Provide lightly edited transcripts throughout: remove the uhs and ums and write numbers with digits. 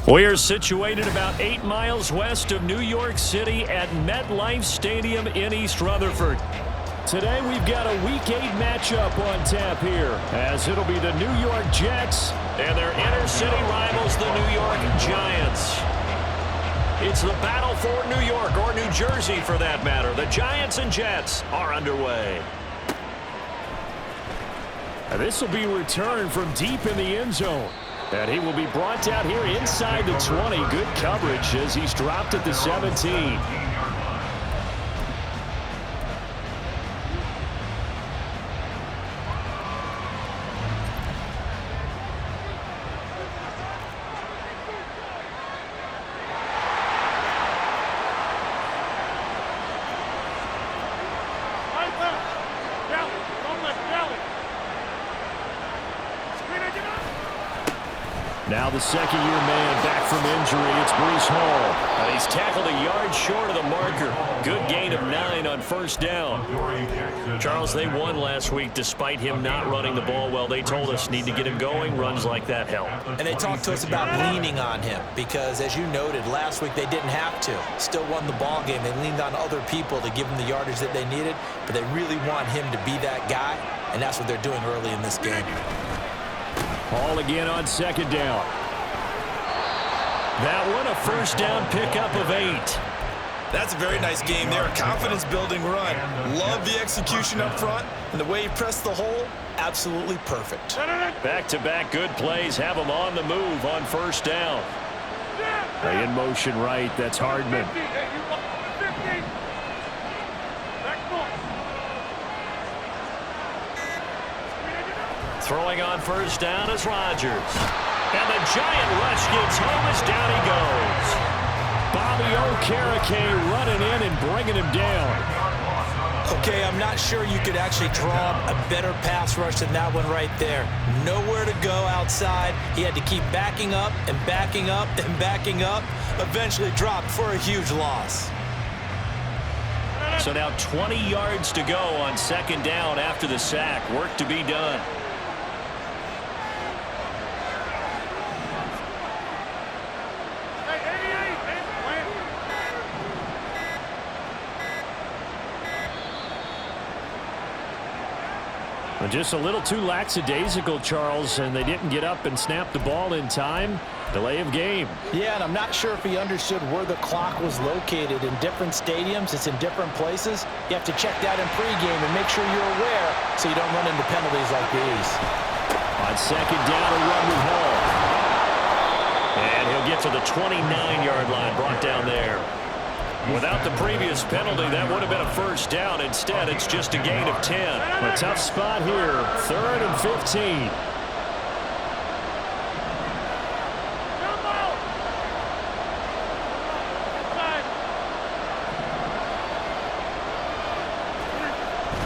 We are situated about 8 miles west of New York City at MetLife Stadium in East Rutherford. Today we've got a Week 8 matchup on tap here, as it'll be the New York Jets and their inner-city rivals, the New York Giants. It's the battle for New York, or New Jersey for that matter. The Giants and Jets are underway. And this will be returned from deep in the end zone. And he will be brought down here inside the 20. Good coverage as he's dropped at the 17. Now the second-year man back from injury, it's Breece Hall. And he's tackled a yard short of the marker. Good gain of 9 on first down. Charles, they won last week despite him not running the ball well. They told us need to get him going. Runs like that help. And they talked to us about leaning on him because, as you noted, last week they didn't have to. Still won the ball game. They leaned on other people to give them the yardage that they needed, but they really want him to be that guy, and that's what they're doing early in this game. Hall again on second down. That one, a first down pickup of 8. That's a very nice game there. A confidence-building run. Love the execution up front, and the way he pressed the hole, absolutely perfect. Back-to-back good plays have him on the move on first down. In motion right, that's Hardman. Throwing on first down is Rodgers. And the giant rush gets home as down he goes. Bobby Okereke running in and bringing him down. Okay, I'm not sure you could actually draw a better pass rush than that one right there. Nowhere to go outside. He had to keep backing up and backing up and backing up. Eventually dropped for a huge loss. So now 20 yards to go on second down after the sack. Work to be done. Just a little too lackadaisical, Charles, and they didn't get up and snap the ball in time. Delay of game. Yeah, and I'm not sure if he understood where the clock was located. In different stadiums, it's in different places. You have to check that in pregame and make sure you're aware so you don't run into penalties like these. On second down, a run with Hall. And he'll get to the 29-yard line, brought down there. Without the previous penalty, that would have been a first down. Instead, it's just a gain of 10. A tough spot here, 3rd and 15.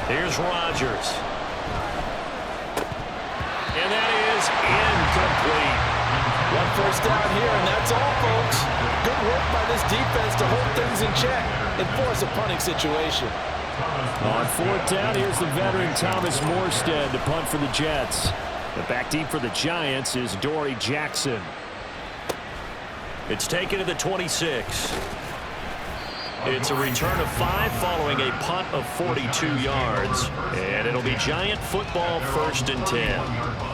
Here's Rodgers. And that is incomplete. One first down here, and that's all, folks. Good work by this defense to hold things in check and force a punting situation. On 4th down, here's the veteran Thomas Morstead to punt for the Jets. The back deep for the Giants is Dory Jackson. It's taken to the 26. It's a return of 5 following a punt of 42 yards. And it'll be Giant football, 1st and 10.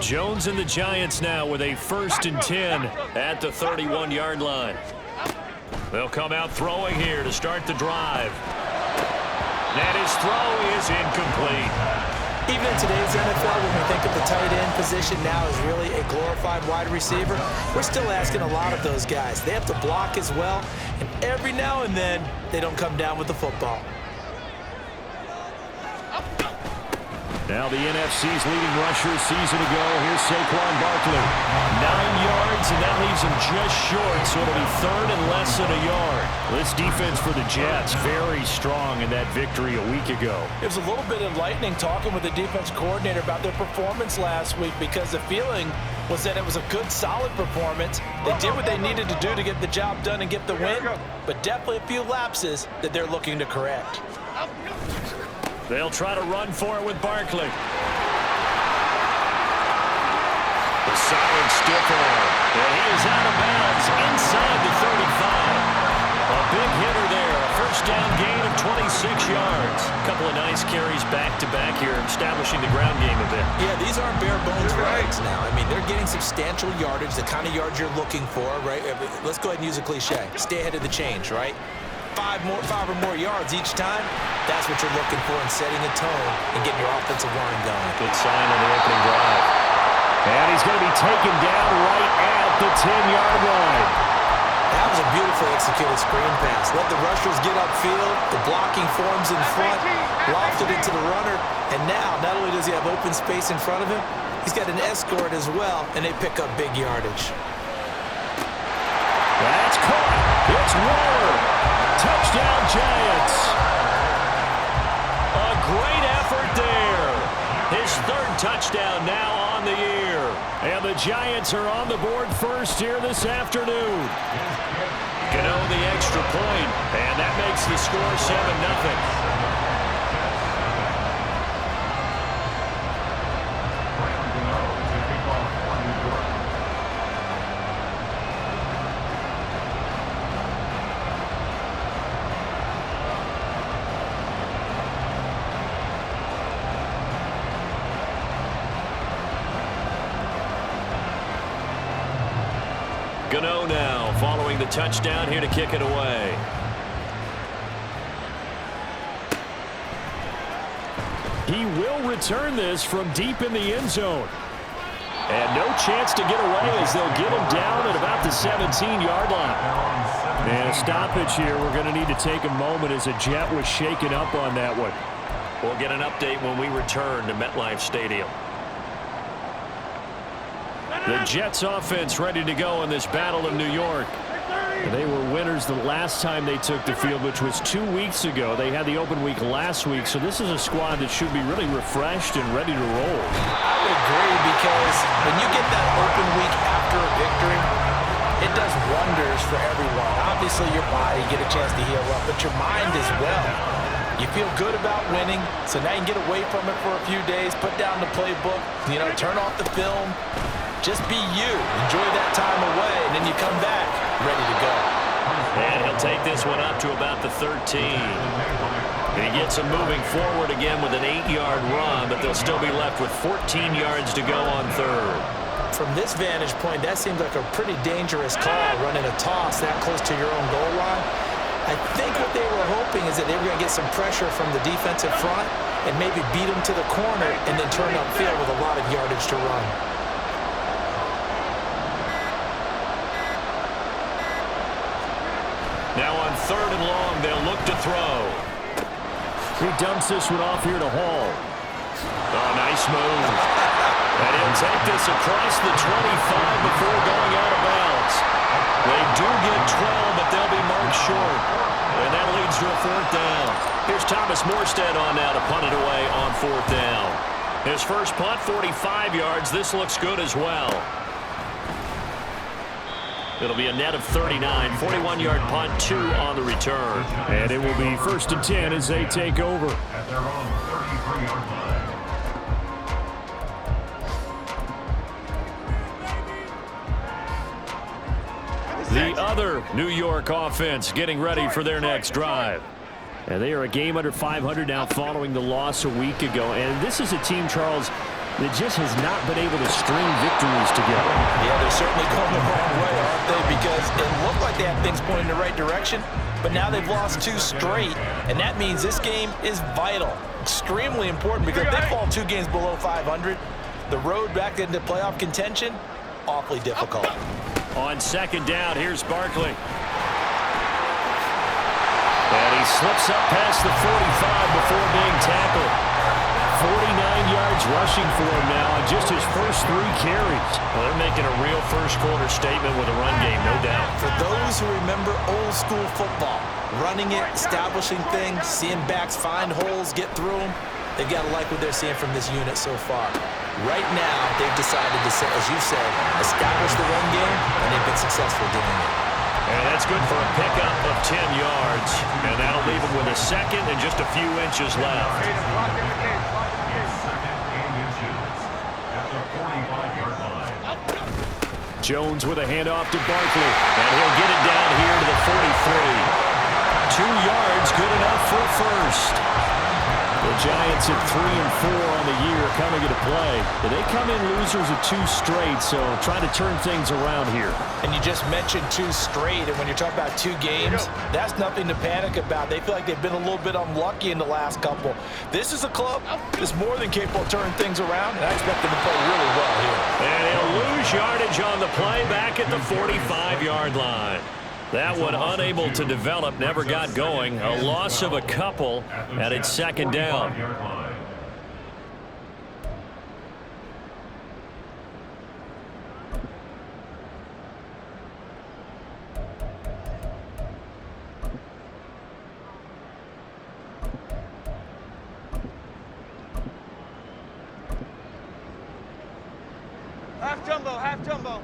Jones and the Giants now with a 1st and 10 at the 31-yard line. They'll come out throwing here to start the drive. And his throw is incomplete. Even in today's NFL, when we think of the tight end position now as really a glorified wide receiver, we're still asking a lot of those guys. They have to block as well, and every now and then, they don't come down with the football. Now the NFC's leading rusher a season ago. Here's Saquon Barkley. 9 yards, and that leaves him just short, so it'll be third and less than a yard. This defense for the Jets, very strong in that victory a week ago. It was a little bit enlightening talking with the defense coordinator about their performance last week because the feeling was that it was a good, solid performance. They did what they needed to do to get the job done and get the win, but definitely a few lapses that they're looking to correct. They'll try to run for it with Barkley. The solid stiff arm. And he is out of bounds inside the 35. A big hitter there. A first down gain of 26 yards. A couple of nice carries back-to-back here, establishing the ground game a bit. Yeah, these aren't bare-bones runs now. I mean, they're getting substantial yardage, the kind of yards you're looking for, right? Let's go ahead and use a cliche. Stay ahead of the change, right? 5 or more yards each time, that's what you're looking for in setting a tone and getting your offensive line going. Good sign on the opening drive. And he's going to be taken down right at the 10-yard line. That was a beautifully executed screen pass. Let the rushers get upfield, the blocking forms in front, lofted it to the runner, and now not only does he have open space in front of him, he's got an escort as well, and they pick up big yardage. That's caught. It's Waller. Touchdown, Giants. A great effort there. His third touchdown now on the year. And the Giants are on the board first here this afternoon. Gano the extra point, and that makes the score 7-0. Gano now following the touchdown here to kick it away. He will return this from deep in the end zone. And no chance to get away as they'll get him down at about the 17-yard line. And a stoppage here. We're going to need to take a moment as a Jet was shaken up on that one. We'll get an update when we return to MetLife Stadium. The Jets offense ready to go in this Battle of New York. They were winners the last time they took the field, which was 2 weeks ago. They had the open week last week, so this is a squad that should be really refreshed and ready to roll. I would agree because when you get that open week after a victory, it does wonders for everyone. Obviously, your body get a chance to heal up, but your mind as well. You feel good about winning, so now you can get away from it for a few days, put down the playbook, turn off the film. Just be you. Enjoy that time away, and then you come back ready to go. And he'll take this one up to about the 13. And he gets him moving forward again with an 8-yard run, but they'll still be left with 14 yards to go on third. From this vantage point, that seems like a pretty dangerous call, running a toss that close to your own goal line. I think what they were hoping is that they were going to get some pressure from the defensive front and maybe beat them to the corner and then turn upfield with a lot of yardage to run. Now on third and long, they'll look to throw. He dumps this one off here to Hall. Oh, nice move. And he'll take this across the 25 before going out of bounds. They do get 12, but they'll be marked short. And that leads to a fourth down. Here's Thomas Morstead on now to punt it away on fourth down. His first punt, 45 yards. This looks good as well. It'll be a net of 39, 41-yard punt, 2 on the return. And it will be 1st and 10 as they take over. At their own 33-yard line. The other New York offense getting ready for their next drive. And they are a game under 500 now following the loss a week ago. And this is a team, Charles, that just has not been able to string victories together. Yeah, they're certainly going the wrong way, aren't they? Because it looked like they had things pointing in the right direction, but now they've lost 2 straight, and that means this game is vital, extremely important, because if they fall 2 games below 500, the road back into playoff contention, awfully difficult. On second down, here's Barkley. And he slips up past the 45 before being tackled. 49 yards rushing for him now on just his first 3 carries. Well, they're making a real first-quarter statement with a run game, no doubt. For those who remember old-school football, running it, establishing things, seeing backs find holes, get through them, they've got to like what they're seeing from this unit so far. Right now, they've decided to, as you said, establish the run game, and they've been successful doing it. And that's good for a pickup of 10 yards. And that'll leave him with a second and just a few inches left. Jones with a handoff to Barkley. And he'll get it down here to the 43. 2 yards, good enough for a first. The Giants at 3-4 on the year coming into play. They come in losers of 2 straight, so trying to turn things around here. And you just mentioned 2 straight, and when you're talking about 2 games, that's nothing to panic about. They feel like they've been a little bit unlucky in the last couple. This is a club that's more than capable of turning things around, and I expect them to play really well here. And he'll lose yardage on the play back at the 45-yard line. That one unable to develop, never got going. A loss of a couple, and it's second down. Half jumbo, half jumbo.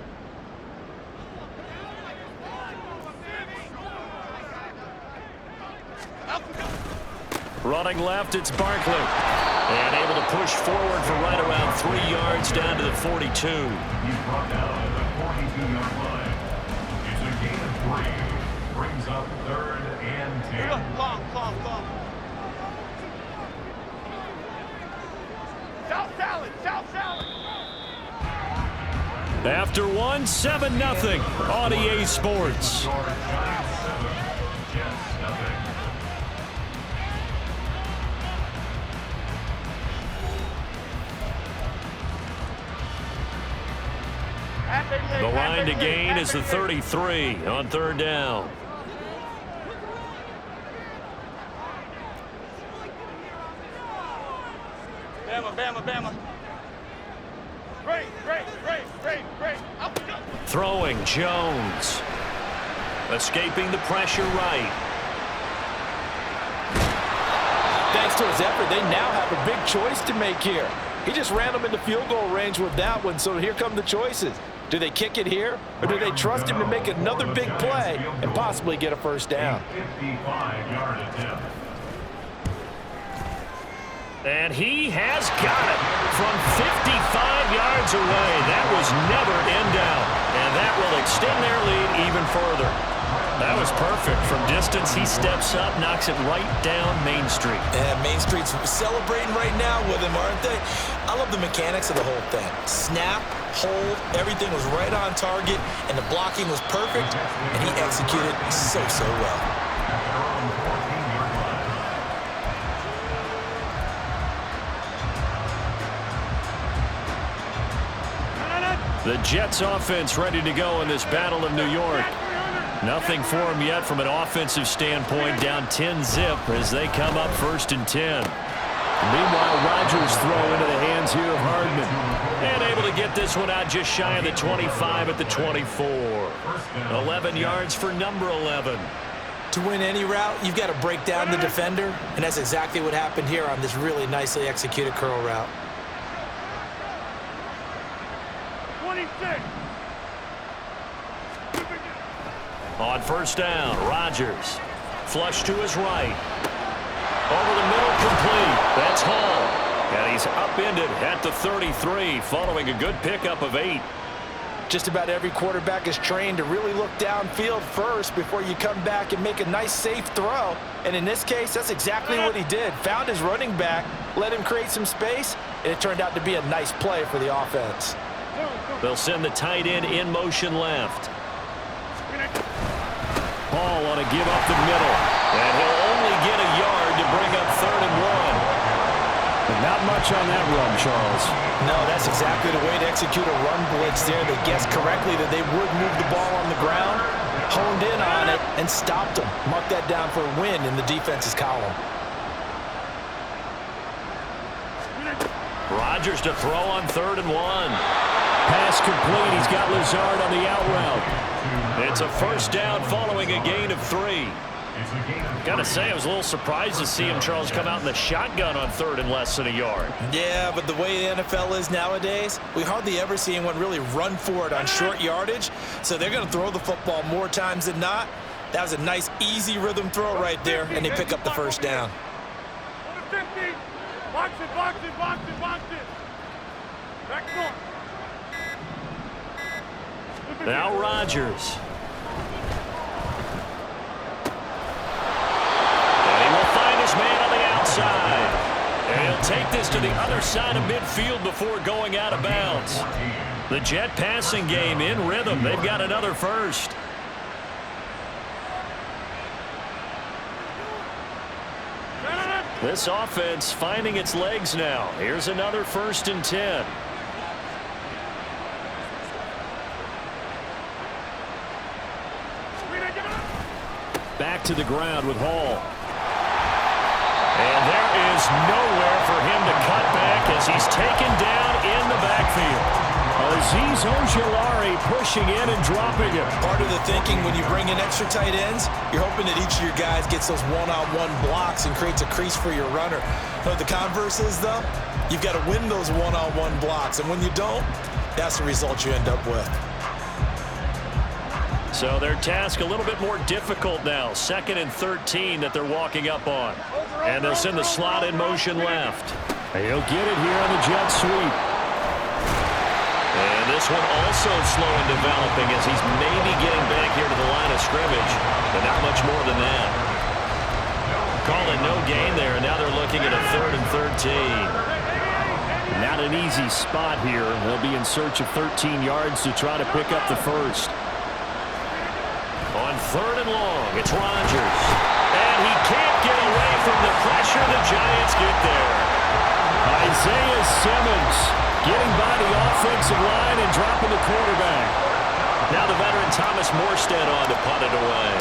Running left, it's Barkley. And able to push forward for right around 3 yards down to the 42. He's brought down at the 42-yard line. It's a gain of 3. Brings up 3rd and 10. Long. South salad. After one, 7-0 on EA Sports. Giants 7, Jets nothing. The line to gain is the 33 on 3rd down. Bama. Great. Throwing Jones. Escaping the pressure right. Thanks to his effort, they now have a big choice to make here. He just ran them into field goal range with that one, so here come the choices. Do they kick it here, or do they trust him to make another big play and possibly get a first down? 55-yard attempt. And he has got it from 55 yards away. That was never in doubt. And that will extend their lead even further. That was perfect. From distance, he steps up, knocks it right down Main Street. And Main Street's celebrating right now with him, aren't they? I love the mechanics of the whole thing. Snap, hold, everything was right on target, and the blocking was perfect, and he executed so well. The Jets offense ready to go in this Battle of New York. Nothing for them yet from an offensive standpoint, down 10-zip as they come up 1st and 10. Meanwhile, Rodgers throw into the hands here of Hardman. And able to get this one out just shy of the 25 at the 24. 11 yards for number 11. To win any route, you've got to break down the defender, and that's exactly what happened here on this really nicely executed curl route. 26. On 1st down, Rodgers. Flush to his right. Over the middle, complete. That's Hall. And he's upended at the 33, following a good pickup of 8. Just about every quarterback is trained to really look downfield first before you come back and make a nice, safe throw. And in this case, that's exactly what he did. Found his running back, let him create some space, and it turned out to be a nice play for the offense. They'll send the tight end in motion left. Hall on a give up the middle. And he'll only get a yard to bring up 3rd and 1. But not much on that run, Charles. No, that's exactly the way to execute a run blitz there. They guessed correctly that they would move the ball on the ground, honed in on it, and stopped them. Mark that down for a win in the defense's column. Rodgers to throw on 3rd and 1. Pass complete. He's got Lazard on the out route. It's a first down following a gain of 3. Gotta say, I was a little surprised to see him, Charles, come out in the shotgun on 3rd and less than a yard. Yeah, but the way the NFL is nowadays, we hardly ever see anyone really run for it on short yardage. So they're going to throw the football more times than not. That was a nice, easy rhythm throw right there, and they pick up the first down. Box it, box it, box it, box it. Back north. Now Rodgers. And he will find his man on the outside. And he'll take this to the other side of midfield before going out of bounds. The Jet passing game in rhythm. They've got another first. This offense finding its legs now. Here's another 1st and 10. Back to the ground with Hall. And there is nowhere for him to cut back as he's taken down in the backfield. Azeez Ojulari pushing in and dropping it. Part of the thinking when you bring in extra tight ends, you're hoping that each of your guys gets those one-on-one blocks and creates a crease for your runner. But the converse is, though, you've got to win those one-on-one blocks. And when you don't, that's the result you end up with. So their task a little bit more difficult now. 2nd and 13 that they're walking up on. And they'll send the slot in motion left. He'll get it here on the jet sweep. And this one also slow in developing as he's maybe getting back here to the line of scrimmage, but not much more than that. Calling no gain there, and now they're looking at a 3rd and 13. Not an easy spot here. They'll be in search of 13 yards to try to pick up the first. On 3rd and long, it's Rodgers. And he can't get away from the pressure. The Giants get there. Isaiah Simmons getting by the offensive line and dropping the quarterback. Now the veteran Thomas Morstead on to punt it away.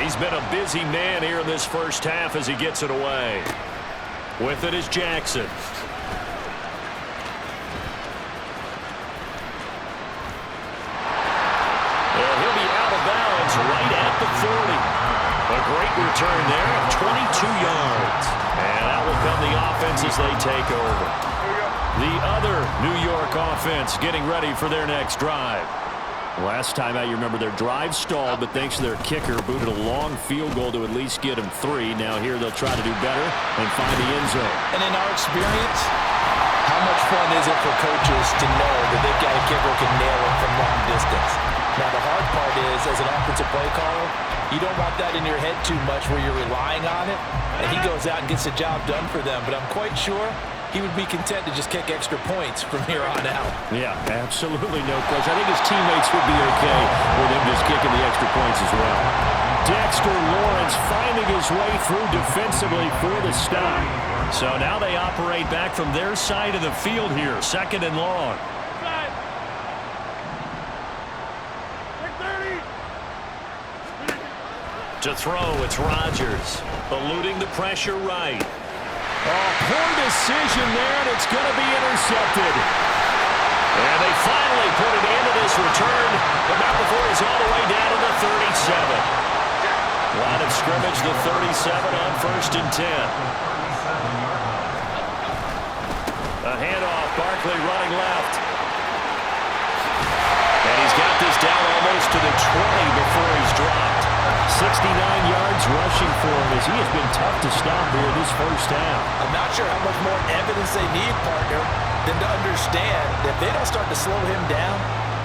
He's been a busy man here in this first half as he gets it away. With it is Jackson. And he'll be out of bounds right at the 40. A great return there of 22 yards. And that will come the offense as they take over. The other New York offense getting ready for their next drive. Last time out, you remember their drive stalled, but thanks to their kicker, booted a long field goal to at least get them 3. Now here they'll try to do better and find the end zone. And in our experience, how much fun is it for coaches to know that they've got a kicker who can nail it from long distance? Now the hard part is, as an offensive play caller, you don't want that in your head too much where you're relying on it, and he goes out and gets the job done for them. But I'm quite sure he would be content to just kick extra points from here on out. Yeah, absolutely no question. I think his teammates would be okay with him just kicking the extra points as well. Dexter Lawrence finding his way through defensively for the stop. So now they operate back from their side of the field here, 2nd and long. To throw, it's Rodgers, eluding the pressure right. Oh, poor decision there, and it's going to be intercepted. And they finally put it into this return, but not before he's all the way down to the 37. Line of scrimmage, the 37 on 1st and 10. A handoff, Barkley running left. And he's got this down almost to the 20 before he's dropped. 69 yards rushing for him as he has been tough to stop here this first half. I'm not sure how much more evidence they need, partner, than to understand that if they don't start to slow him down,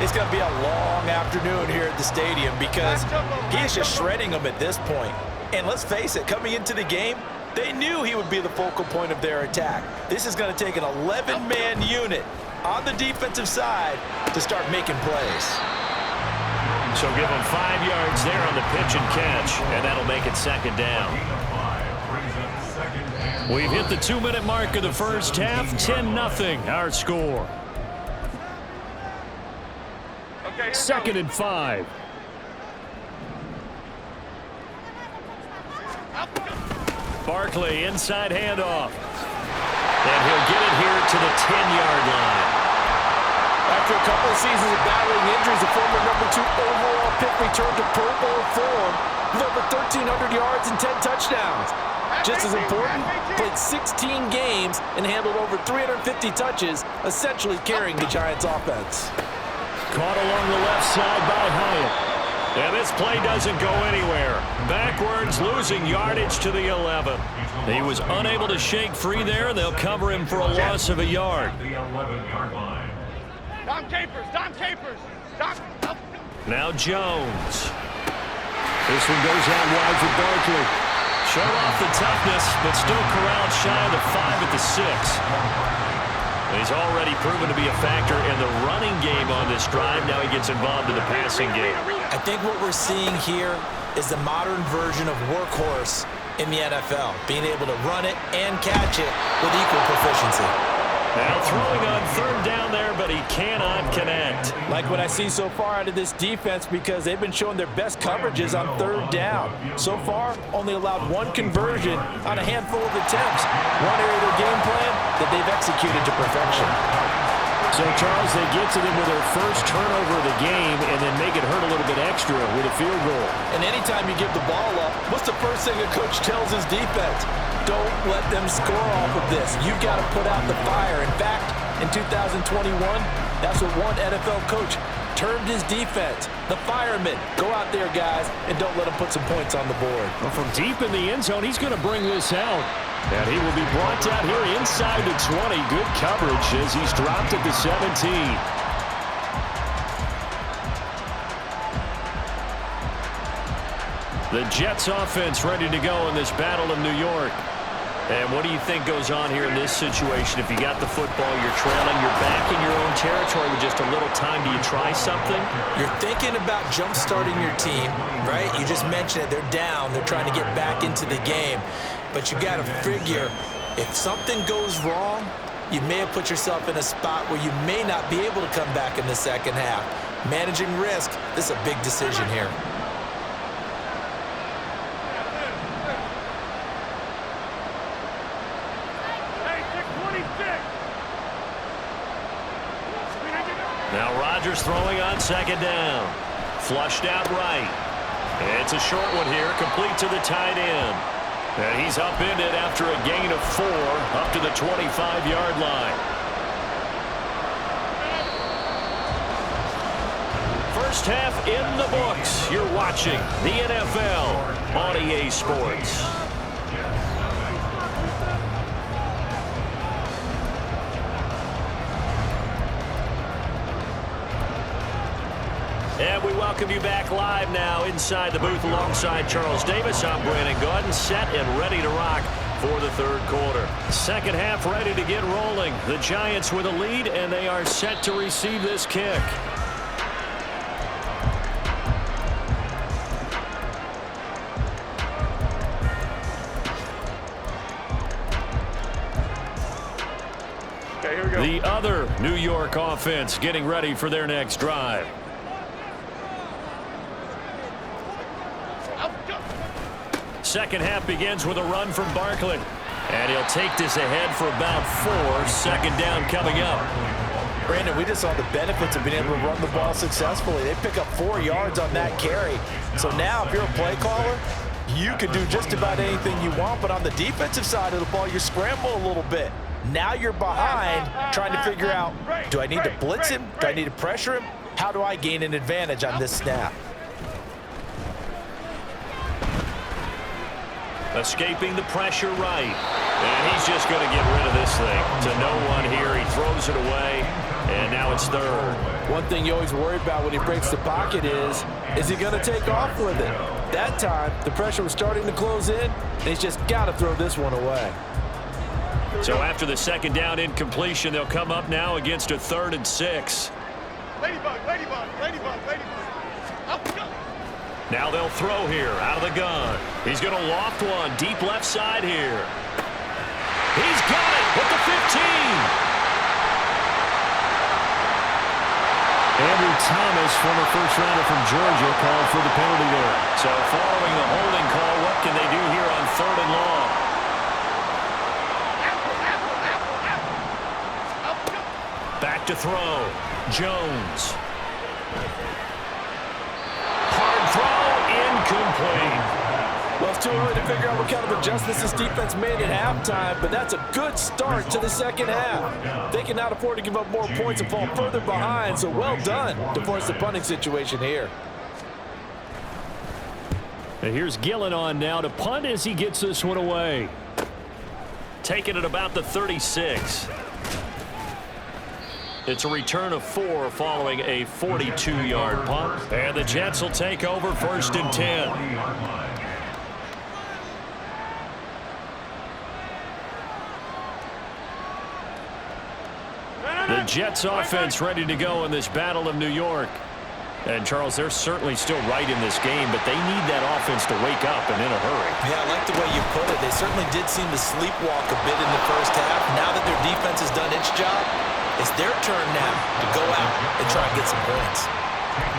it's going to be a long afternoon here at the stadium because he is just shredding them at this point. And let's face it, coming into the game, they knew he would be the focal point of their attack. This is going to take an 11-man unit on the defensive side to start making plays. So give him 5 yards there on the pitch and catch, and that'll make it 2nd down. We've hit the 2-minute mark of the first half, 10-0 our score. 2nd and 5. Barkley inside handoff. And he'll get it here to the 10-yard line. After a couple of seasons of battling injuries, the former number 2 overall pick returned to Pro Bowl form with over 1,300 yards and 10 touchdowns. Just as important, played 16 games and handled over 350 touches, essentially carrying the Giants' offense. Caught along the left side by Hyatt. And this play doesn't go anywhere. Backwards, losing yardage to the 11. He was unable to shake free there, and they'll cover him for a loss of a yard. The 11-yard line. Dom Capers, Dom Capers. Dom. Now Jones. This one goes out wide for Barkley. Showed off the toughness, but still corralled shy of the 5 at the 6. He's already proven to be a factor in the running game on this drive. Now he gets involved in the passing game. I think what we're seeing here is the modern version of workhorse in the NFL, being able to run it and catch it with equal proficiency. Now throwing on third down there, but he cannot connect. Like what I see so far out of this defense, because they've been showing their best coverages on third down. So far, only allowed 1 conversion on a handful of attempts. One area of their game plan that they've executed to perfection. So, Charles, they get to them with their first turnover of the game and then make it hurt a little bit extra with a field goal. And anytime you give the ball up, what's the first thing a coach tells his defense? Don't let them score off of this. You've got to put out the fire. In fact, in 2021, that's what one NFL coach termed his defense. The firemen. Go out there, guys, and don't let them put some points on the board. Well, from deep in the end zone, he's going to bring this out. And he will be brought out here inside the 20. Good coverage as he's dropped at the 17. The Jets offense ready to go in this battle of New York. And what do you think goes on here in this situation? If you got the football, you're trailing, you're back in your own territory with just a little time. Do you try something? You're thinking about jump-starting your team, right? You just mentioned it. They're down. They're trying to get back into the game. But you got to figure, if something goes wrong, you may have put yourself in a spot where you may not be able to come back in the second half. Managing risk, this is a big decision here. Now Rodgers throwing on second down. Flushed out right. It's a short one here, complete to the tight end. And he's upended after a gain of 4 up to the 25-yard line. First half in the books. You're watching the NFL on EA Sports. And we welcome you back live now inside the booth alongside Charles Davis. I'm Brandon Gaudin, set and ready to rock for the third quarter. Second half ready to get rolling. The Giants with a lead, and they are set to receive this kick. Okay, here we go. The other New York offense getting ready for their next drive. Second half begins with a run from Barkley. And he'll take this ahead for about 4. Second down coming up. Brandon, we just saw the benefits of being able to run the ball successfully. They pick up 4 yards on that carry. So now if you're a play caller, you can do just about anything you want. But on the defensive side of the ball, you scramble a little bit. Now you're behind trying to figure out, do I need to blitz him? Do I need to pressure him? How do I gain an advantage on this snap? Escaping the pressure right. And he's just going to get rid of this thing to no one here. He throws it away, and now it's third. One thing you always worry about when he breaks the pocket is he going to take off with it? That time, the pressure was starting to close in, and he's just got to throw this one away. So after the second down incompletion, they'll come up now against a 3rd and 6. Ladybug, ladybug, ladybug, ladybug. Up, go. Now they'll throw here out of the gun. He's going to loft one deep left side here. He's got it with the 15. Andrew Thomas, former first rounder from Georgia, called for the penalty there. So following the holding call, what can they do here on 3rd and long? throw. Jones. Hard throw, incomplete. Well, it's too early to figure out what kind of adjustments this defense made at halftime, but that's a good start to the second half. They can not afford to give up more points and fall further behind, so well done to force the punting situation here. And here's Gillen on now to punt as he gets this one away. Taking it about the 36. It's a return of 4 following a 42-yard punt. And the Jets will take over 1st and 10. The Jets offense ready to go in this Battle of New York. And, Charles, they're certainly still right in this game, but they need that offense to wake up and in a hurry. Yeah, I like the way you put it. They certainly did seem to sleepwalk a bit in the first half. Now that their defense has done its job, it's their turn now to go out and try and get some points.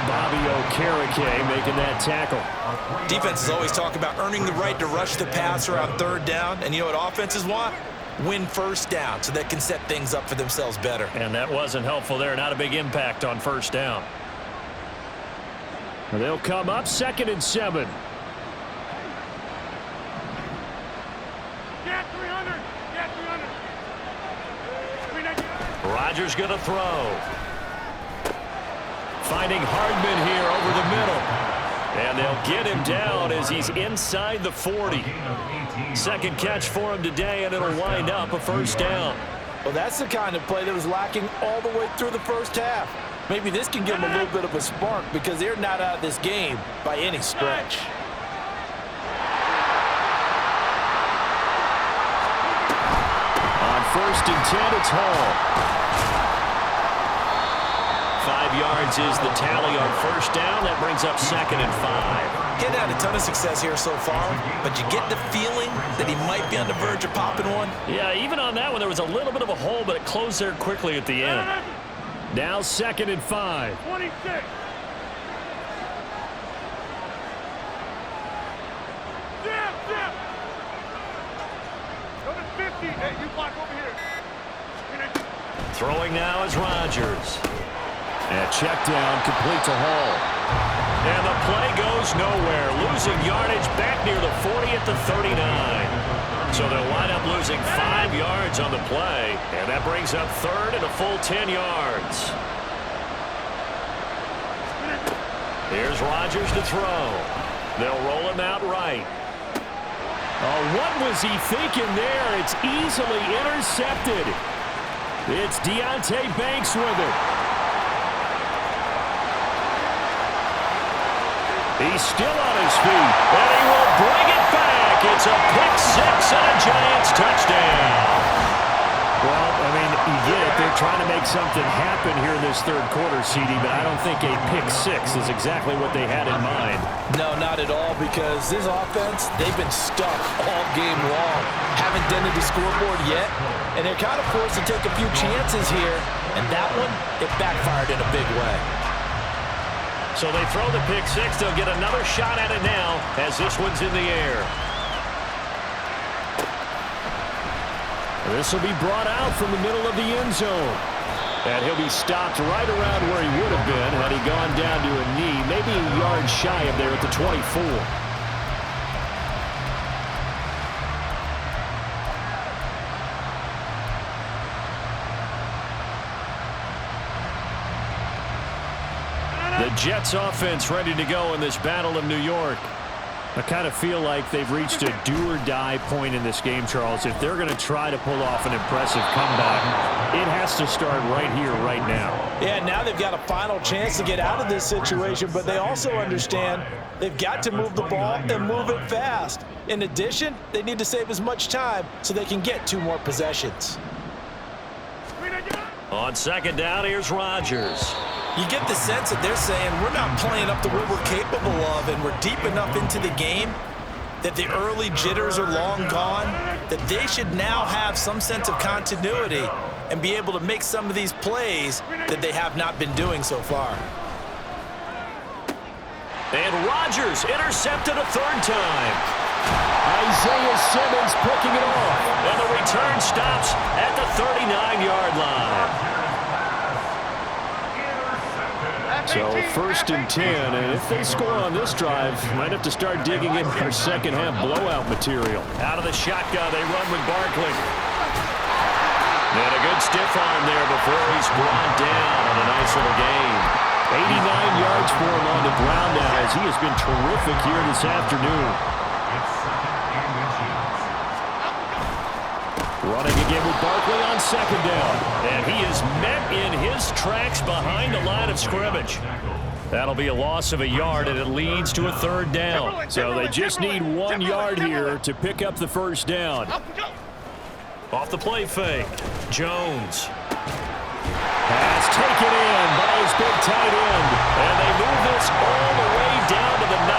Bobby Okereke making that tackle. Defenses always talk about earning the right to rush the passer on 3rd down, and you know what offenses want? Win 1st down so they can set things up for themselves better. And that wasn't helpful there. Not a big impact on 1st down. They'll come up 2nd and 7. Get 300. Get 300. Rodgers going to throw. Finding Hardman here over the middle. And they'll get him down as he's inside the 40. 2nd catch for him today, and it'll wind up a 1st down. Well, that's the kind of play that was lacking all the way through the first half. Maybe this can give them a little bit of a spark because they're not out of this game by any stretch. On 1st and 10, it's Hall. 5 yards is the tally on 1st down. That brings up 2nd and 5. He hadn't had a ton of success here so far, but you get the feeling that he might be on the verge of popping one. Yeah, even on that one, there was a little bit of a hole, but it closed there quickly at the end. Now 2nd and 5. 26. Zip, zip. Number 50. Hey, you block over here. Throwing now is Rodgers. And check down, complete to Hall. And the play goes nowhere. Losing yardage back near the 40 at the 39. So they'll wind up losing 5 yards on the play. And that brings up 3rd and a full 10 yards. Here's Rodgers to throw. They'll roll him out right. Oh, what was he thinking there? It's easily intercepted. It's Deonte Banks with it. He's still on his feet, and he will bring it back. It's a pick 6 and a Giants touchdown. Well, I mean, you get it. They're trying to make something happen here in this 3rd quarter, CD, but I don't think a pick 6 is exactly what they had in mind. No, not at all, because this offense, they've been stuck all game long. Haven't dented the scoreboard yet, and they're kind of forced to take a few chances here, and that one, it backfired in a big way. So they throw the pick 6. They'll get another shot at it now as this one's in the air. This will be brought out from the middle of the end zone. And he'll be stopped right around where he would have been had he gone down to a knee, maybe a yard shy of there at the 24. The Jets offense ready to go in this Battle of New York. I kind of feel like they've reached a do-or-die point in this game, Charles. If they're going to try to pull off an impressive comeback, it has to start right here, right now. Yeah, now they've got a final chance to get out of this situation, but they also understand they've got to move the ball and move it fast. In addition, they need to save as much time so they can get 2 more possessions. On 2nd down, here's Rodgers. You get the sense that they're saying we're not playing up to what we're capable of, and we're deep enough into the game that the early jitters are long gone, that they should now have some sense of continuity and be able to make some of these plays that they have not been doing so far. And Rodgers intercepted a 3rd time. Isaiah Simmons picking it off. And the return stops at the 39-yard line. So 1st and 10, and if they score on this drive, might have to start digging in their second half blowout material. Out of the shotgun, they run with Barkley. And a good stiff arm there before he's brought down on a nice little gain. 89 yards for him on the ground now, as he has been terrific here this afternoon. Running again with Barkley on 2nd down. And he is met in his tracks behind the line of scrimmage. That'll be a loss of a yard, and it leads to a 3rd down. So they just need 1 yard here to pick up the 1st down. Off the play fake, Jones. Pass taken in by his big tight end. And they move this all the way down to the 9.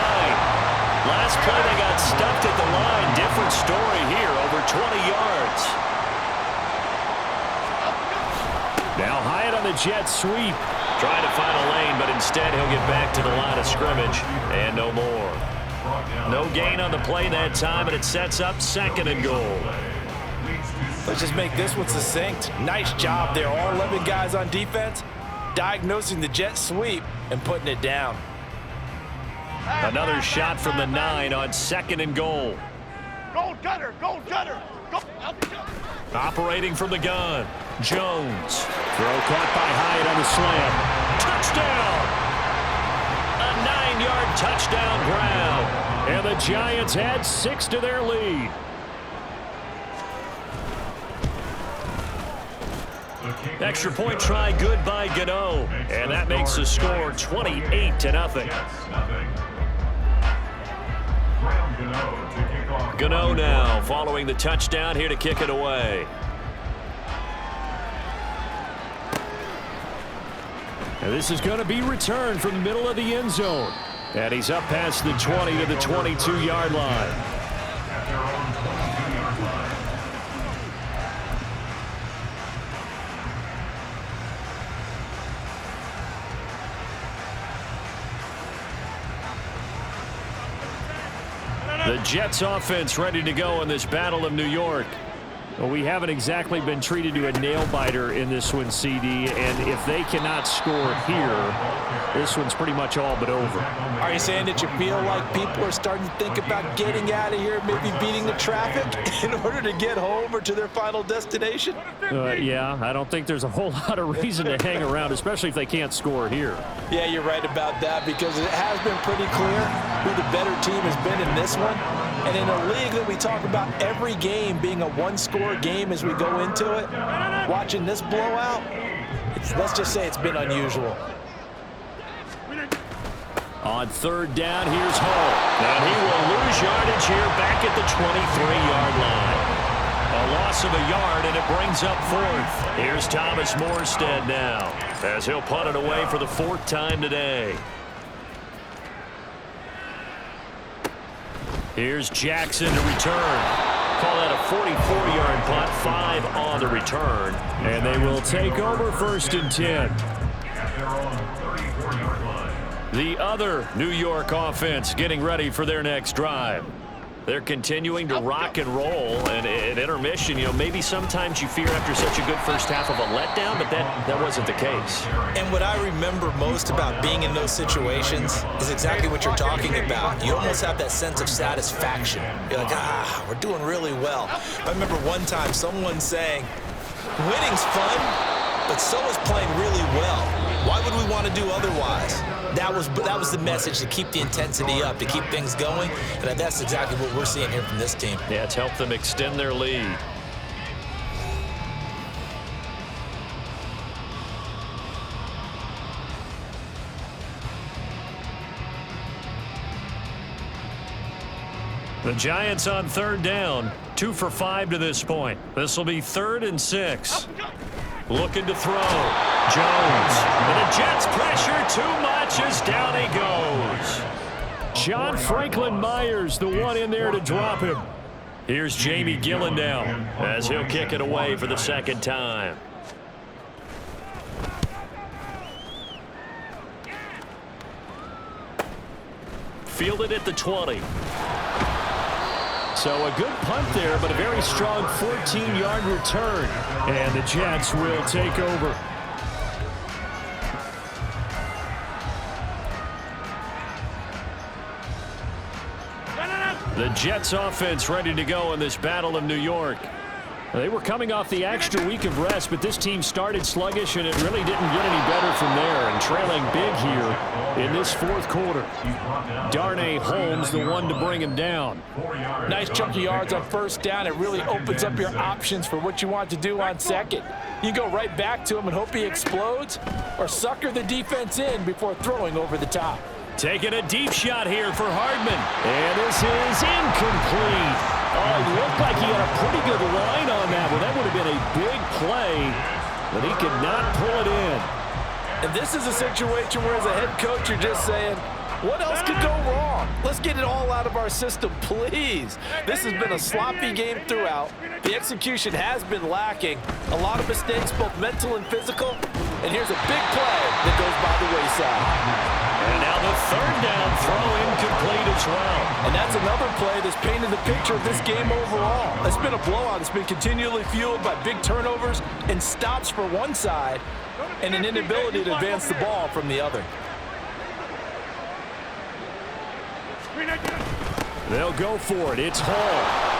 Last play they got stuffed at the line. Different story here, over 20 yards. Now Hyatt on the jet sweep. Trying to find a lane, but instead he'll get back to the line of scrimmage. And no more. No gain on the play that time, and it sets up 2nd and goal. Let's just make this one succinct. Nice job there. All 11 guys on defense diagnosing the jet sweep and putting it down. Another shot from the 9 on 2nd and goal. Go gutter, go gutter. Go. Operating from the gun, Jones. Throw caught by Hyatt on the slam. Touchdown! A 9-yard touchdown ground. And the Giants add 6 to their lead. Extra point try good by Gano. And that makes the score 28-0. Gano now following the touchdown here to kick it away. And this is going to be returned from the middle of the end zone. And he's up past the 20 to the 22-yard line. The Jets offense ready to go in this Battle of New York. Well, we haven't exactly been treated to a nail-biter in this one, CD, and if they cannot score here, this one's pretty much all but over. Are you saying that you feel like people are starting to think about getting out of here, maybe beating the traffic in order to get home or to their final destination? Yeah, I don't think there's a whole lot of reason to hang around, especially if they can't score here. Yeah, you're right about that, because it has been pretty clear who the better team has been in this one. And in a league that we talk about every game being a one-score game as we go into it, watching this blowout, let's just say it's been unusual. On 3rd down, here's Hall. And he will lose yardage here back at the 23-yard line. A loss of a yard, and it brings up 4th. Here's Thomas Morstead now, as he'll punt it away for the 4th time today. Here's Jackson to return. Call that a 44-yard punt, 5 on the return. And they will take over 1st and 10. The other New York offense getting ready for their next drive. They're continuing to rock and roll, and at intermission, maybe sometimes you fear after such a good first half of a letdown, but that wasn't the case. And what I remember most about being in those situations is exactly what you're talking about. You almost have that sense of satisfaction. You're like, we're doing really well. I remember one time someone saying, winning's fun, but so is playing really well. Why would we want to do otherwise? That was the message, to keep the intensity up, to keep things going, and that's exactly what we're seeing here from this team. Yeah, it's helped them extend their lead. The Giants on 3rd down, 2 for 5 to this point. This will be 3rd and 6. Looking to throw. Jones. And the Jets pressure too much as down he goes. John Franklin Myers, the one in there to drop him. Here's Jamie Gillen now, as he'll kick it away for the 2nd time. Fielded at the 20. So a good punt there, but a very strong 14-yard return. And the Jets will take over. The Jets offense ready to go in this Battle of New York. They were coming off the extra week of rest, but this team started sluggish, and it really didn't get any better from there, and trailing big here in this fourth quarter. Darnay Holmes, the one to bring him down. Nice chunk of yards on first down. It really opens up your options for what you want to do on second. You go right back to him and hope he explodes, or sucker the defense in before throwing over the top. Taking a deep shot here for Hardman. And this is incomplete. Oh, it looked like he had a pretty good line on that one. That would have been a big play, but he could not pull it in. And this is a situation where as a head coach you're just saying, what else could go wrong? Let's get it all out of our system, please. This has been a sloppy game throughout. The execution has been lacking. A lot of mistakes, both mental and physical. And here's a big play that goes by the wayside. And now the third down throw incomplete as well. And that's another play that's painted the picture of this game overall. It's been a blowout. It's been continually fueled by big turnovers and stops for one side and an inability to advance the ball from the other. They'll go for it. It's Hall.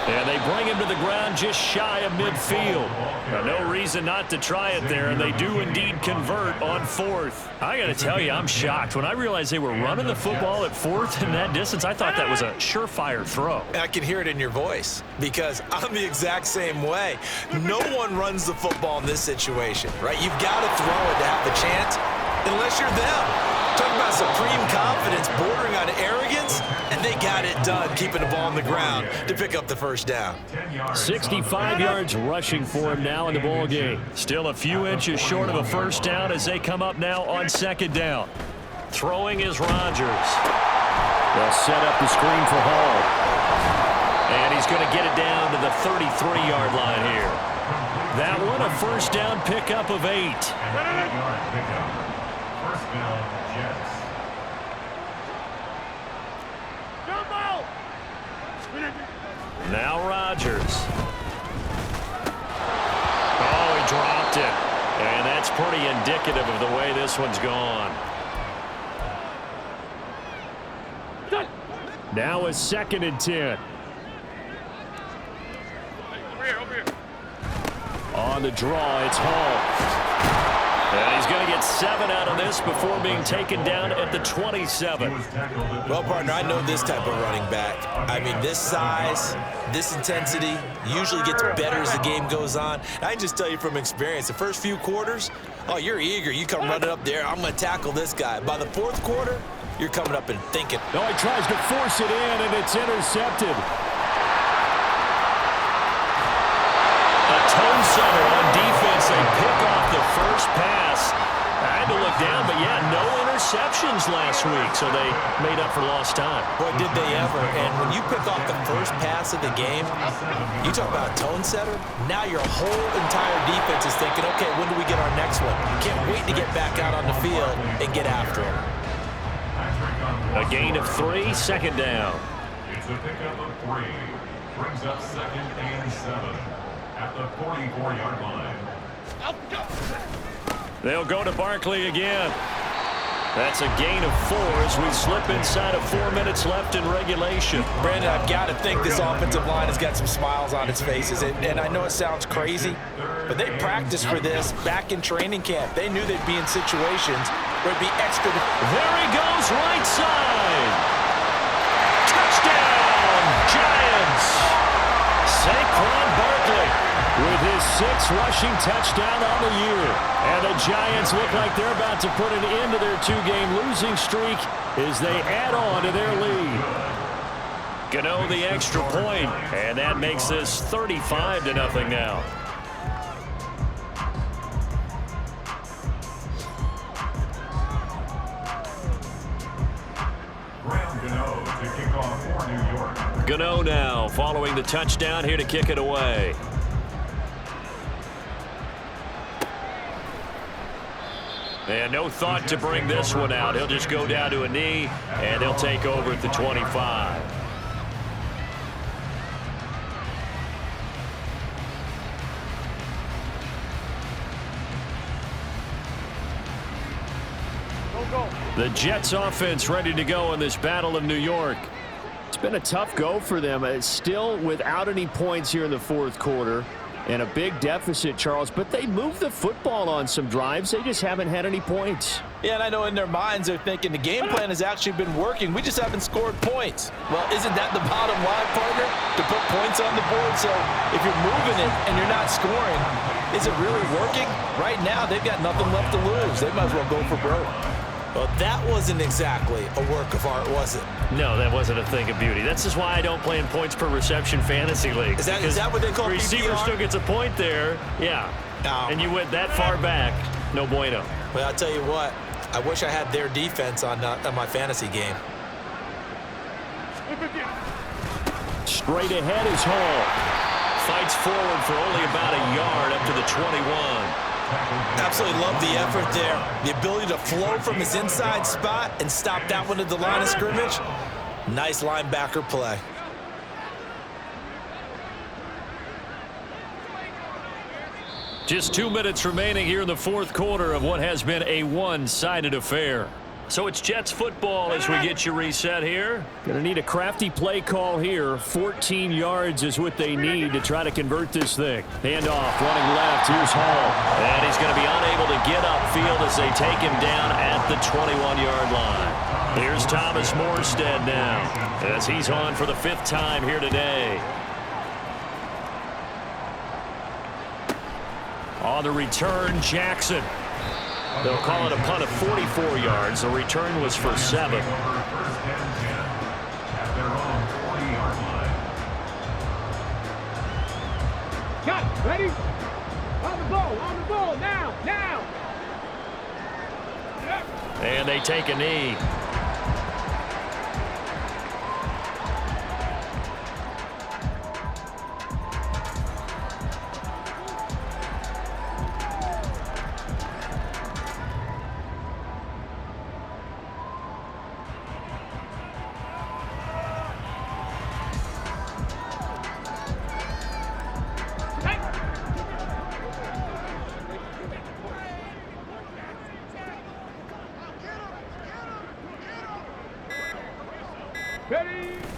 And they bring him to the ground just shy of midfield. Now, no reason not to try it there, and they do indeed convert on fourth. I got to tell you, I'm shocked. When I realized they were running the football at fourth in that distance, I thought that was a surefire throw. I can hear it in your voice because I'm the exact same way. No one runs the football in this situation, right? You've got to throw it to have the chance unless you're them. Talking about supreme confidence bordering on arrogance, and they got it done keeping the ball on the ground to pick up the first down. 65 yards rushing for him now in the ball game. Still a few inches short of a first down as they come up now on second down. Throwing is Rodgers. They'll set up the screen for Hall. And he's going to get it down to the 33-yard line here. That one a first down pickup of 8. First down, Jets. Now Rodgers. Oh, he dropped it. And that's pretty indicative of the way this one's gone. Now a 2nd and 10. Over here. On the draw, it's Hall. And he's going to get 7 out of this before being taken down at the 27. Well, partner, I know this type of running back. I mean, this size, this intensity usually gets better as the game goes on. I can just tell you from experience, the first few quarters, oh, you're eager. You come running up there, I'm going to tackle this guy. By the fourth quarter, you're coming up and thinking. No, he tries to force it in, and it's intercepted. A tone setter on defense. They pick off the first pass. I had to look down, but yeah, no interceptions last week, so they made up for lost time. Boy, did they ever. And when you pick off the first pass of the game, you talk about a tone setter, now your whole entire defense is thinking, okay, when do we get our next one? Can't wait to get back out on the field and get after him. A gain of 3, second down. It's a pickup of 3. Brings up 2nd and 7 at the 44-yard line. They'll go to Barkley again. That's a gain of 4 as we slip inside of 4 minutes left in regulation. Brandon, I've got to think this offensive line has got some smiles on its faces. And I know it sounds crazy, but they practiced for this back in training camp. They knew they'd be in situations where it'd be extra. There he goes, right side. Touchdown, Giants. Saquon Barkley with his 6th rushing touchdown on the year. And the Giants look like they're about to put an end to their 2-game losing streak as they add on to their lead. Gano the extra point, and that makes this 35-0 now. Gano to kick off for New York. Gano now following the touchdown here to kick it away. And no thought to bring this one out. He'll just go down to a knee, and they'll take over at the 25. The Jets offense ready to go in this Battle of New York. It's been a tough go for them. It's still without any points here in the fourth quarter. And a big deficit, Charles. But they moved the football on some drives. They just haven't had any points. Yeah, and I know in their minds they're thinking the game plan has actually been working. We just haven't scored points. Well, isn't that the bottom line, partner? To put points on the board. So if you're moving it and you're not scoring, is it really working? Right now, they've got nothing left to lose. They might as well go for broke. Well, that wasn't exactly a work of art, was it? No, that wasn't a thing of beauty. That's just why I don't play in points per reception fantasy league. Is that what they call receiver PPR? still gets a point there. Yeah. And you went that far back. No bueno. Well, I'll tell you what. I wish I had their defense on my fantasy game. Straight ahead is Hall. Fights forward for only about a yard up to the 21. Absolutely love the effort there. The ability to flow from his inside spot and stop that one at the line of scrimmage. Nice linebacker play. Just 2 minutes remaining here in the fourth quarter of what has been a one-sided affair. So it's Jets football as we get you reset here. Going to need a crafty play call here. 14 yards is what they need to try to convert this thing. Handoff, running left. Here's Hall. And he's going to be unable to get upfield as they take him down at the 21-yard line. Here's Thomas Morstead now as he's on for the 5th time here today. On the return, Jackson. They'll call it a punt of 44 yards. The return was for 7. First and 10 at their own 40-yard line. Cut. Ready? On the ball, now. And they take a knee.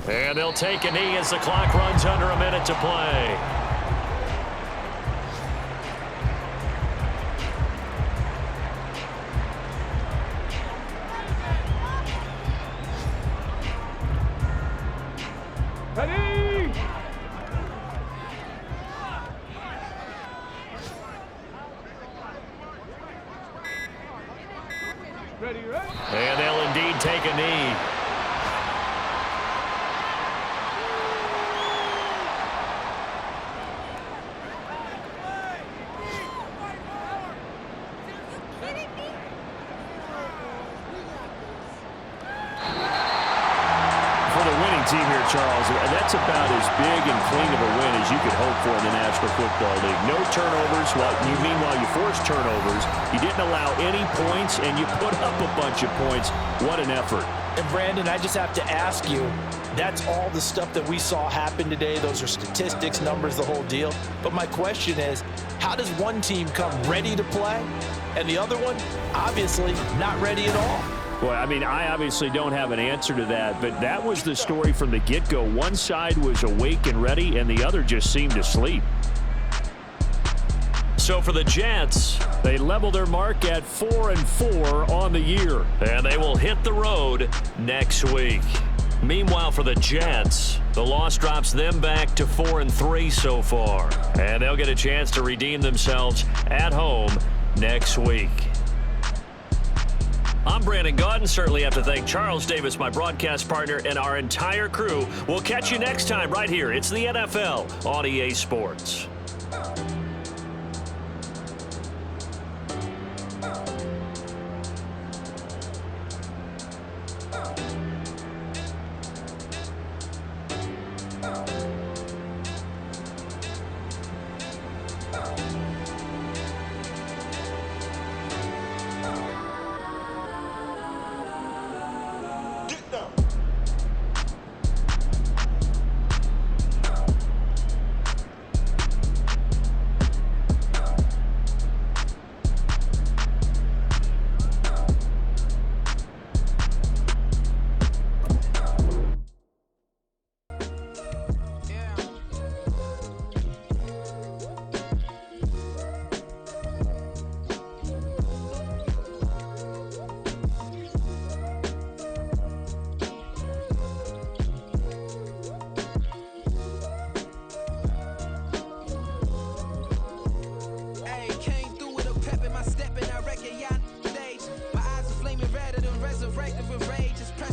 And they'll take a knee as the clock runs under a minute to play. Ready? Ready? And they'll indeed take a knee. Team here, Charles, that's about as big and clean of a win as you could hope for in the National Football League. No turnovers. Meanwhile, you forced turnovers. You didn't allow any points, and you put up a bunch of points. What an effort. And, Brandon, I just have to ask you, that's all the stuff that we saw happen today. Those are statistics, numbers, the whole deal. But my question is, how does one team come ready to play, and the other one, obviously, not ready at all? Well, I mean, I obviously don't have an answer to that, but that was the story from the get-go. One side was awake and ready, and the other just seemed to sleep. So for the Jets, they level their mark at 4-4 on the year, and they will hit the road next week. Meanwhile, for the Jets, the loss drops them back to 4-3 so far, and they'll get a chance to redeem themselves at home next week. I'm Brandon Gaudin. Certainly have to thank Charles Davis, my broadcast partner, and our entire crew. We'll catch you next time right here. It's the NFL on EA Sports.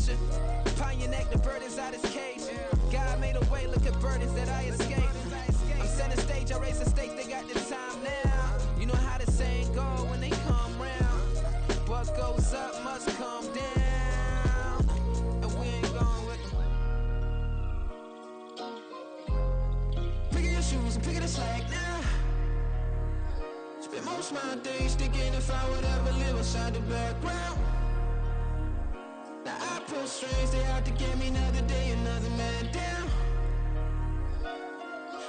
ocean. Upon your neck, the bird is out his cage. God made a way, look at burdens that I escaped. I'm setting stage, I raise the stakes, they got the time now. You know how the saying go when they come round. What goes up must come down. And we ain't going with them. Picking your shoes and picking the slack now. Spend most of my days thinking if I would ever live inside the background. Now I pull strings, they out to get me another day, another man down.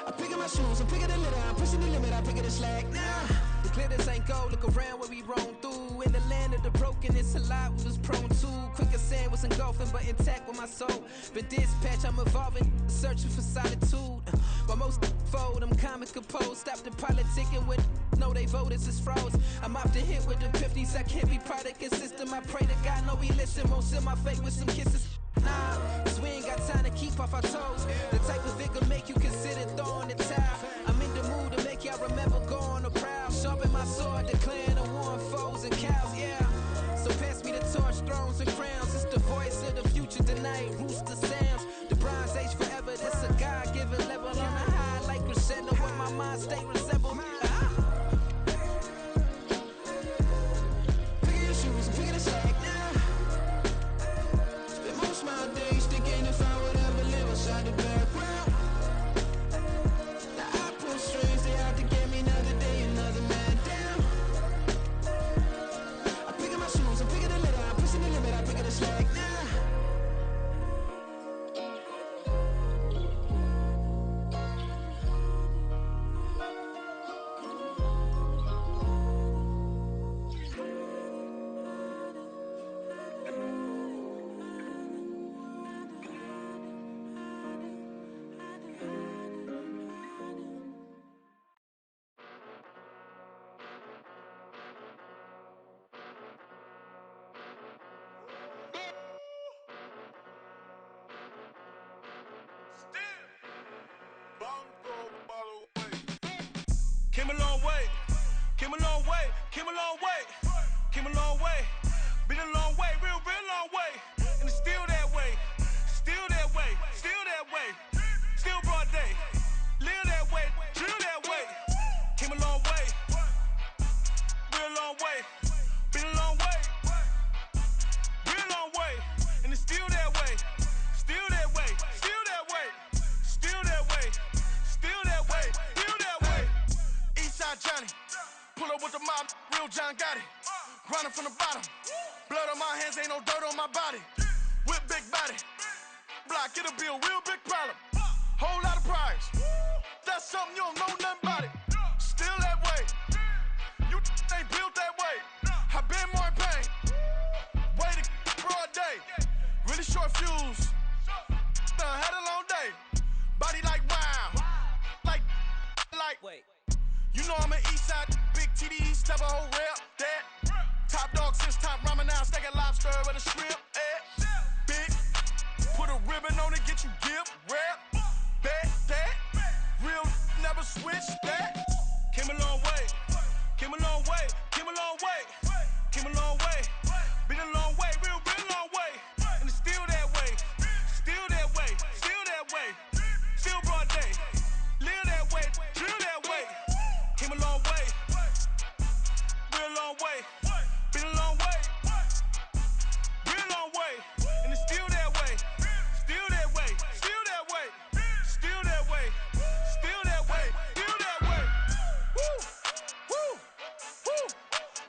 I'm picking my shoes, I'm picking the litter, I'm pushing the limit, I'm picking the slack now. The glitters ain't gold, look around where we roam through. In the land of the broken, it's a lot we was prone to. Quicker sand was engulfing, but intact with my soul. Been dispatched, I'm evolving, searching for solitude. While most fold, I'm comic composed. Stop the politicking with no, they voters is froze. I'm off the hit with the 50s, I can't be product and system. I pray to God, no, we listen. Won't send my fate with some kisses. Nah, cause we ain't got time to keep off our toes. The type of it can make you consider throwing the towel. I'm in the mood to make y'all remember going to proud. Sharpen my sword, declaring the war on foes and cows, yeah. So pass me the torch, thrones and crowns. It's the voice of the future tonight, rooster sounds. The bronze age forever, this a God-given level. On a high like crescendo, when my mind state resemble. Picking your shoes and picking the slack now. Spend most of my days thinking if I would ever live inside the background. Now I pull strings, they out to get me another day, another man down. I'm picking my shoes, I'm picking the litter, I'm pushing the limit, I'm picking the slack now. Came a long way, came a long way, came a long way, came a long way. Been a long way, real long way. And it's still that way, still that way, still that way. Still broad day, live that way, drill that way. Came a long way, real long way. Been a long way, real long way. And it's still that way, still that way, still that way, still that way, still that way, still that way. Eastside Johnny, pull up with the mob, real John Gotti. Grinding from the bottom, blood on my hands, ain't no dirt on my body. Whip big body, block, it'll be a real big problem. Whole lot of prize, that's something you don't know nothing about it. Still that way, you ain't built that way. I been more in pain, way to broad day. Really short fuse, had a long day. Body like wow, like. Wait. You know I'm an Eastside, big TD, step a whole rep, that. Top dog since top ramen now, steak and lobster with a shrimp, Big, put a ribbon on it, get you gift, rep, bet, that. Real, never switch, that. Came a long way, came a long way, came a long way, came a long way. Been a long way, real long way. And it's still that way, still that way, still that way. Still broad day, live that way, drill that way. Came a long way, real long way. Been a long way, real long way. And it's still that way, still that way, still that way, still that way, still that way, still that way. Woo, woo, woo.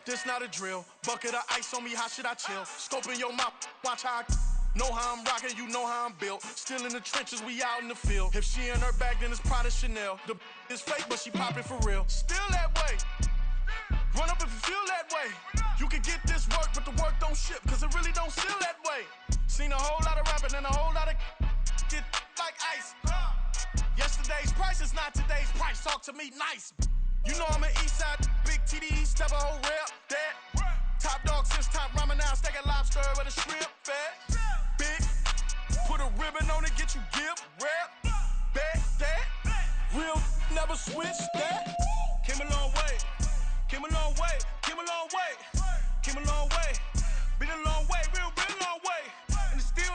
This not a drill, bucket of ice on me, how should I chill? Scoping your mouth, watch how I know how I'm rocking, you know how I'm built. Still in the trenches, we out in the field. If she in her bag, then it's Prada Chanel. The is fake, but she poppin' for real. Still that way. Run up if you feel that way. You can get this work, but the work don't ship, cause it really don't feel that way. Seen a whole lot of rapping and a whole lot of get like ice. Yesterday's price is not today's price. Talk to me nice. You know I'm an Eastside, big TD, step a whole rep, that. Top dog since top ramen now, steak and lobster with a shrimp, fat. Big, put a ribbon on it, get you gift, rep, bet, that. Real, never switch, that. Came a long way, came a long way, came a long way, came a long way. Been a long way, real long way. And it's still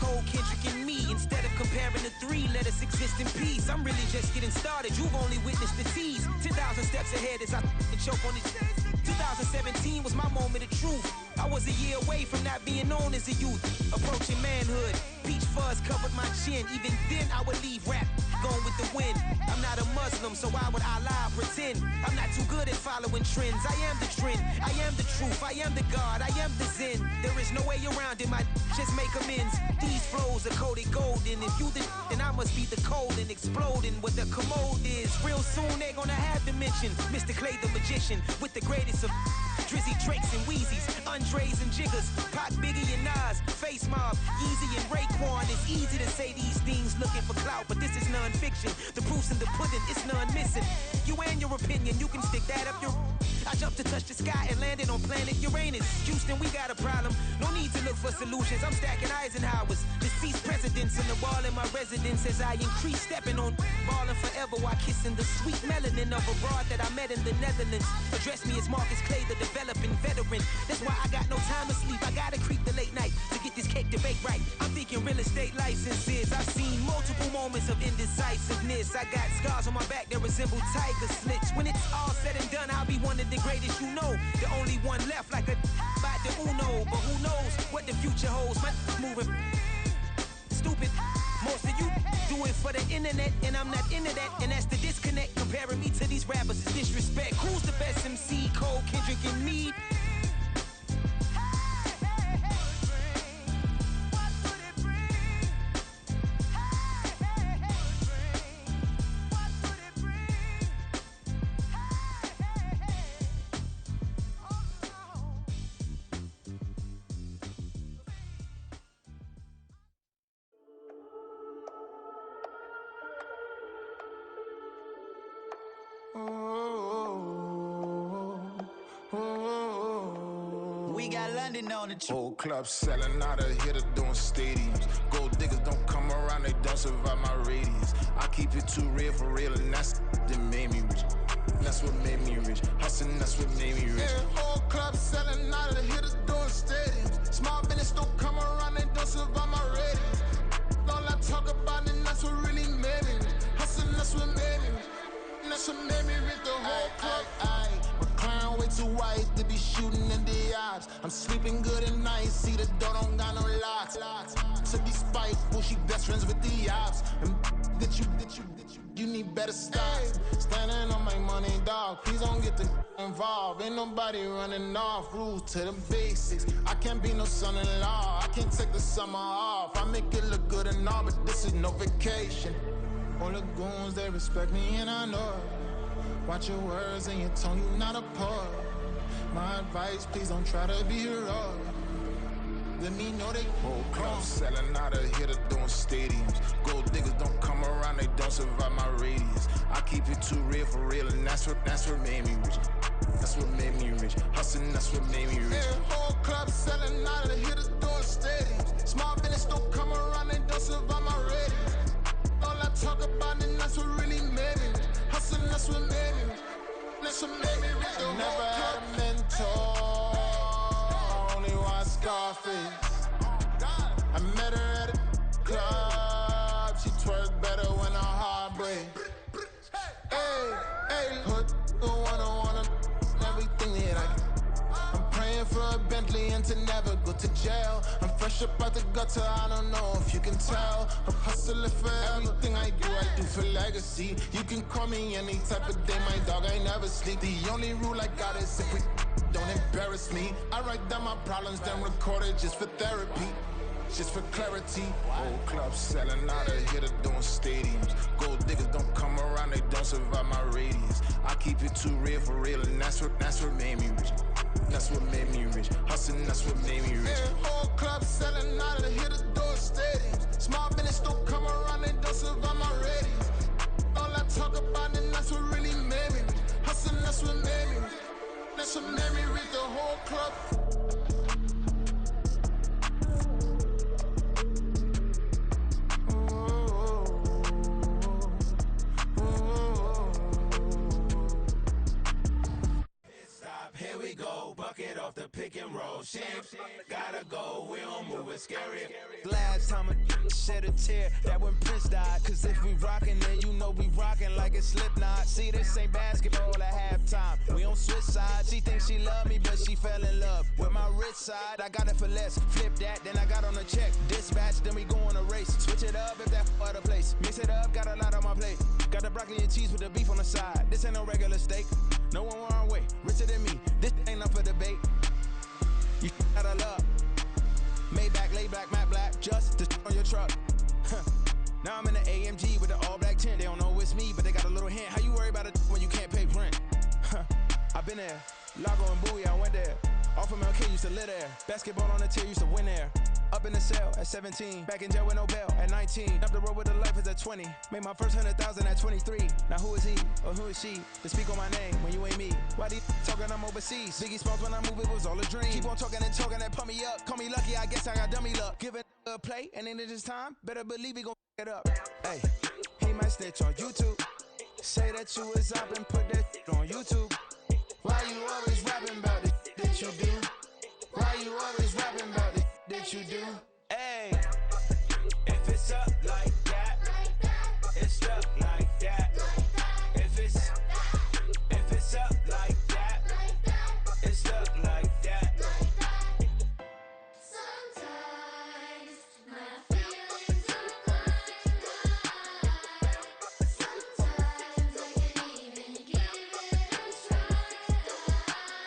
Cole, Kendrick, and me. Instead of comparing the three, let us exist in peace. I'm really just getting started. You've only witnessed the tease. 10,000 steps ahead as I choke on these. 2017 was my moment of truth. I was a year away from not being known as a youth. Approaching manhood, peach fuzz covered my chin. Even then I would leave rap going with the wind. I'm not a Muslim, so why would Allah pretend? I'm not too good at following trends. I am the trend, I am the truth, I am the God, I am the Zen. There is no way around it, my just make amends. These flows are coated golden. If you the then I must be the cold and exploding what the commode is. Real soon they gonna have to mention Mr. Clay the magician with the greatest of Drizzy, Drakes, and Wheezies, Andres and Jiggers, Pac, Biggie, and Nas, Face Mob, Yeezy, and Raekwon. It's easy to say these things looking for clout, but this is non-fiction. The proof's in the pudding, it's none missing. You and your opinion, you can stick that up your... I jumped to touch the sky and landed on planet Uranus. Houston, we got a problem. No need to look for solutions. I'm stacking Eisenhowers. Deceased presidents in the wall in my residence as I increase stepping on ballin' forever while kissing the sweet melanin of a broad that I met in the Netherlands. Address me as Marcus Clay, the developing veteran. That's why I got no time to sleep. I gotta creep the late night to get this cake to bake right. I'm thinking real estate licenses. I've seen multiple moments of indecisiveness. I got scars on my back that resemble tiger slits. When it's all said and done, I'll be one of the greatest you know. The only one left like a by the Uno. But who knows what the future holds? My moving stupid. Most of you do it for the internet, and I'm not into that. And that's the disconnect. Comparing me to these rappers is disrespect. Who's the best MC? Cole, Kendrick, and me? We got London on the trip. Whole club selling out of here to doing stadiums. Gold diggers don't come around, they don't survive my radius. I keep it too real for real, and that's that made me rich. That's what made me rich. Hustling, that's what made me rich. Yeah, whole club selling out of here to doing stadiums. Small business don't come around, they don't survive my radius. All I talk about, and that's what really made me rich. Hustling, that's what made me rich. That's what made me rich. The whole club. My clown way too white to be shooting in the eyes. I'm sleeping good at night, see the door don't got no locks. To be spiteful, she best friends with the ops. And that you need better stocks. Standing on my money, dog, please don't get involved. Ain't nobody running off, rules to the basics. I can't be no son-in-law, I can't take the summer off. I make it look good and all, but this is no vacation. All the goons, they respect me and I know it. Watch your words and your tone, you not a poet. My advice, please don't try to be heroic. Let me know they whole club selling out of here to doing stadiums. Gold diggers don't come around, they don't survive my radius. I keep it too real for real, and that's what made me rich. That's what made me rich. Hustling, that's what made me rich. Yeah, whole club selling out of here to doing stadiums. Small business don't come around, they don't survive my radius. All I talk about, and that's what really made me rich. Hustling, that's what made me rich. That's what made me rich. I never had a mentor. I only watch Scarface. I met her at a club. She twerked better when her heart breaks. Hey, put the one everything that I can. I'm praying for a Bentley and to never go to jail. I'm fresh up out the gutter, I don't know if you can tell. I'm hustling for everything I do for legacy. You can call me any type of day, my dog, I never sleep. The only rule I got is if we don't embarrass me. I write down my problems, then record it just for therapy. Just for clarity. Whole club selling out of here to doing stadiums. Gold diggers don't come around, they don't survive my radius. I keep it too real for real, and that's what made me rich. That's what made me rich. Hustling, that's what made me rich. Yeah, whole club selling out of here to doing stadiums. Small business don't come around, they don't survive my radius. All I talk about, and that's what really made me rich. Hustling, that's what made me rich. That's what made me rich. The whole club. Here we go, bucket off the pick and roll. Shit, gotta go, we don't move it scary. Last time a shed a tear, that when Prince died. Cause if we rockin', then you know we rockin' like a Slipknot. See, this ain't basketball at halftime. We on switch sides. She thinks she love me, but she fell in love with my rich side. I got it for less. Flip that, then I got on a check. Dispatch, then we go on a race. Switch it up if that other place. Mix it up, got a lot on my plate. Got the broccoli and cheese with the beef on the side. This ain't no regular steak. No one wrong way, richer than me. This ain't up for debate. You out of love. Maybach, laid back, matte black, just to on your truck. Now I'm in the AMG with the all black tint. They don't know it's me, but they got a little hint. How you worry about it when you can't pay rent? I've been there. Lago and Bowie, I went there. Off of MLK, used to live there. Basketball on the tier, used to win there. Up in the cell at 17. Back in jail with no bail at 19. Up the road with the life is at 20. Made my first 100,000 at 23. Now who is he or who is she to speak on my name when you ain't me? Why these talking I'm overseas? Biggie Smalls when I move, it was all a dream. Keep on talking and talking and pump me up. Call me lucky, I guess I got dummy luck. Give it a play and then this time, better believe he gon' it up. Hey, he might snitch on YouTube. Say that you was up and put that on YouTube. Why you always rapping about it that you do?